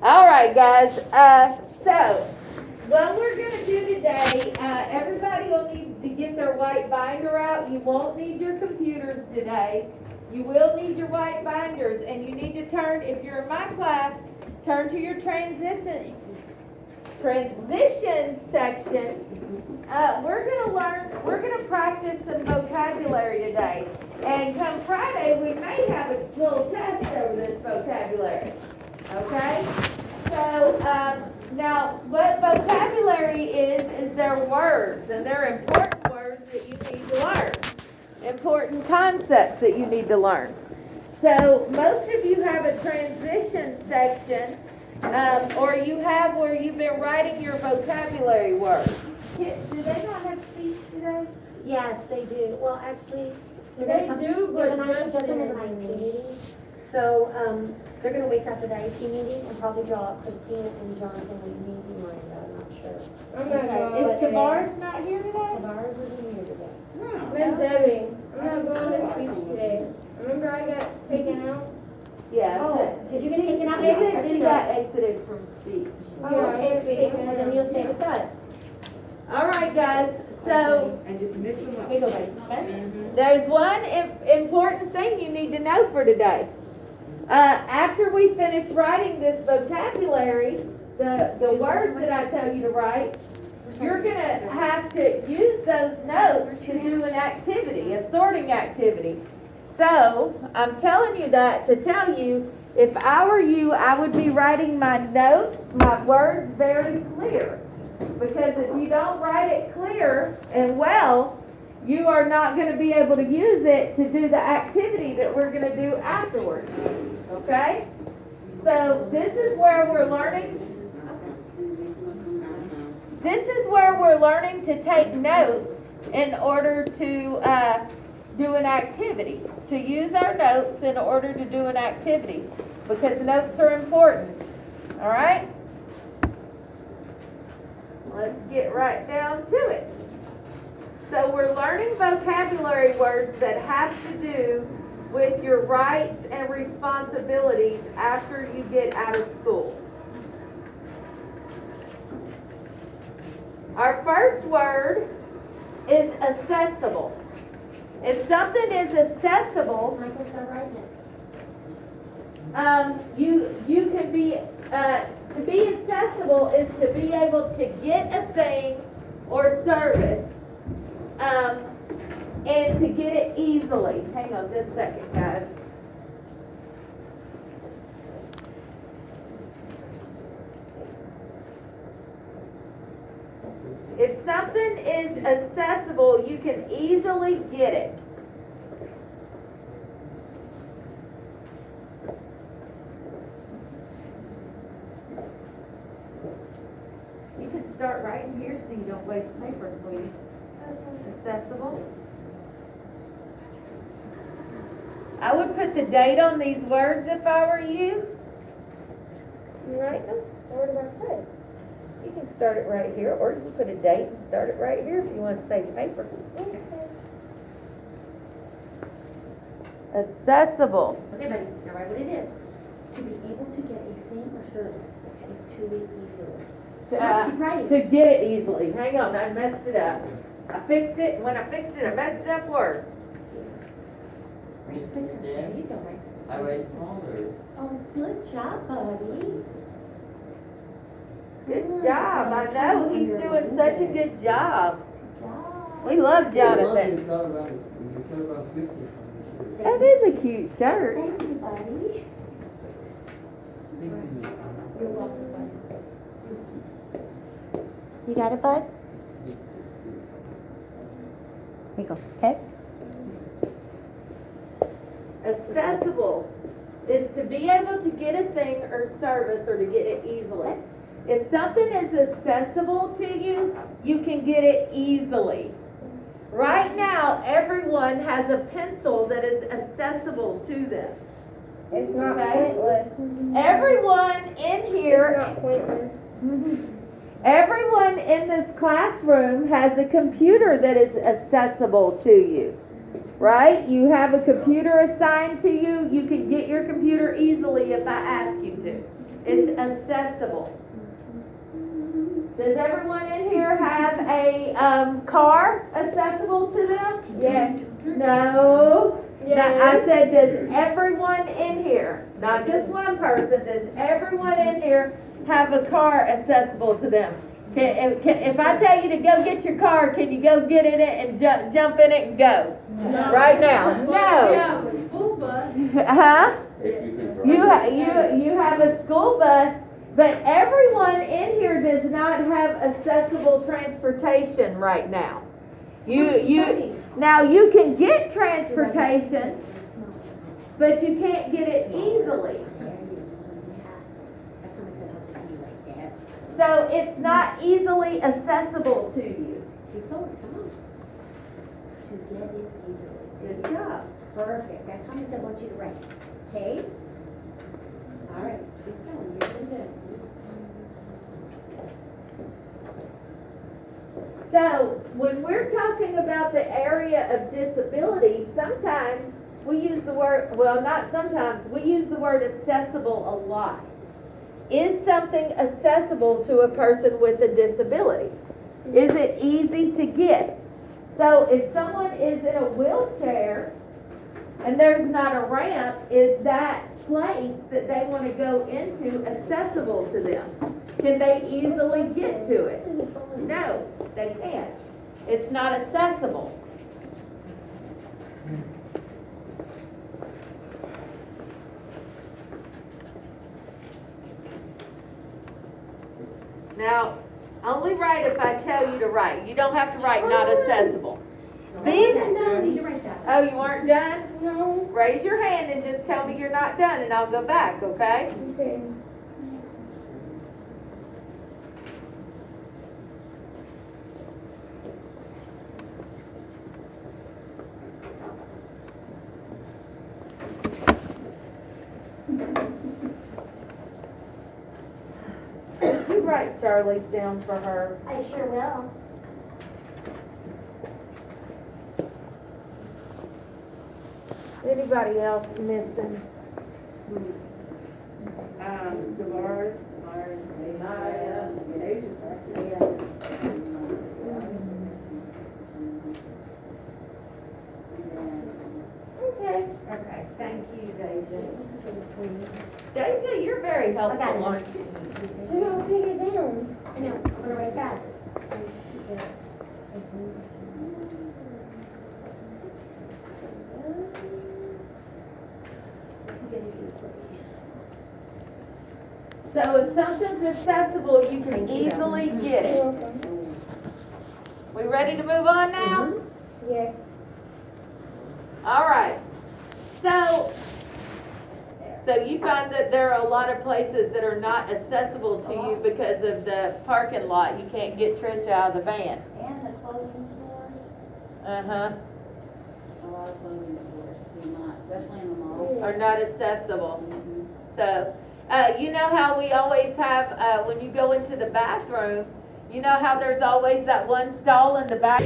All right, guys. So, what we're going to do today, everybody will need to get their white binder out. You won't need your computers today. You will need your white binders, and you need to turn, if you're in my class, turn to your transition section. We're going to practice some vocabulary today. And come Friday, we may have a little test over this vocabulary. Okay? So, now, what vocabulary is their words, and they're important words that you need to learn. Important concepts that you need to learn. So, most of you have a transition section, or you have where you've been writing your vocabulary words. Do they not have speech today? Yes, they do. Well, actually, They do, but Justin is an IT meeting. So, they're gonna wait after the IT meeting and probably draw up Christina and Jonathan will maybe Miranda, I'm not sure. Is Tavares not here today? Tavares isn't here today. Where's Debbie? I'm not going to speech today. Remember I got taken out? Yeah. Oh, did you get taken out? She said she got exited from speech. Oh, okay, sweetie. Well, then you'll stay with us. All right, guys. So And just mix them up. Here you go, buddy. Okay? there's one important thing you need to know for today. After we finish writing this vocabulary, the words that I tell you to write, you're going to have to use those notes to do an activity, a sorting activity. So I'm telling you that to tell you, if I were you, I would be writing my notes, my words very clear. Because if you don't write it clear and well, you are not going to be able to use it to do the activity that we're going to do afterwards. Okay? So this is where we're learning. This is where we're learning to take notes in order to do an activity. To use our notes in order to do an activity. Because notes are important. All right? Let's get right down to it. So we're learning vocabulary words that have to do with your rights and responsibilities after you get out of school. Our first word is accessible. If something is accessible, Michael, start writing it. you can be to be accessible is to be able to get a thing or service, and to get it easily. Hang on just a second, guys. If something is accessible, you can easily get it. You can start right here so you don't waste paper, sweetie. Accessible. I would put the date on these words if I were you. You write them? Where do I put it? You can start it right here, or you can put a date and start it right here if you want to save paper. Accessible. Okay, buddy, now write what it is. To be able to get a thing or service, okay, to be easily. Keep writing. To get it easily. Hang on, I messed it up. I fixed it, and when I fixed it, I messed it up worse. There you go, Max. I write smaller. Oh, good job, buddy. Good job. I know, he's doing such a good job. Good job. We love Jonathan. You tell about Christmas. That is a cute shirt. Thank you, buddy. You're welcome, buddy. You got it, bud? Here you go, okay? Accessible is to be able to get a thing or service or to get it easily. If something is accessible to you, you can get it easily. Right now, everyone has a pencil that is accessible to them. It's not Okay. pointless. Everyone in here, It's not pointless. everyone in this classroom has a computer that is accessible to you. Right? You have a computer assigned to you. You can get your computer easily if I ask you to. It's accessible. Does everyone in here have a, car accessible to them? Yeah. No. Yeah. I said, does everyone in here, not just one person, does everyone in here have a car accessible to them? If I tell you to go get your car, can you go get in it and jump in it and go? No. Right now? No. Yeah, a school bus. Huh? If you can drive. You have a school bus, but everyone in here does not have accessible transportation right now. Now you can get transportation, but you can't get it easily. So it's not easily accessible to you. To get it easily. Good job. Perfect, that's how much I want you to write, okay? All right, keep going, you're doing good. So when we're talking about the area of disability, sometimes we use the word, well, not sometimes, we use the word accessible a lot. Is something accessible to a person with a disability? Is it easy to get? So if someone is in a wheelchair and there's not a ramp, is that place that they want to go into accessible to them? Can they easily get to it? No, they can't. It's not accessible. Now, only write if I tell you to write. You don't have to write not accessible. These, No, you need to write that. oh, you weren't done? No. Raise your hand and just tell me you're not done and I'll go back, okay? Okay. You write Charlie's down for her. I sure will. Anybody else missing? Dolores, Maya. Okay. Okay, thank you, Deja. Deja, you're very I got helpful, it. aren't you? You don't take it down. I know, I'm gonna write fast. So if something's accessible, you can Thank you, easily Donna. get You're it. welcome. We ready to move on now? Yeah. All right. So you find that there are a lot of places that are not accessible to you because of the parking lot. You can't get Trish out of the van. And the clothing stores, Uh-huh. a lot of clothing stores do not, especially in the mall. Are not accessible. Mhm. So, you know how we always have, when you go into the bathroom, you know how there's always that one stall in the back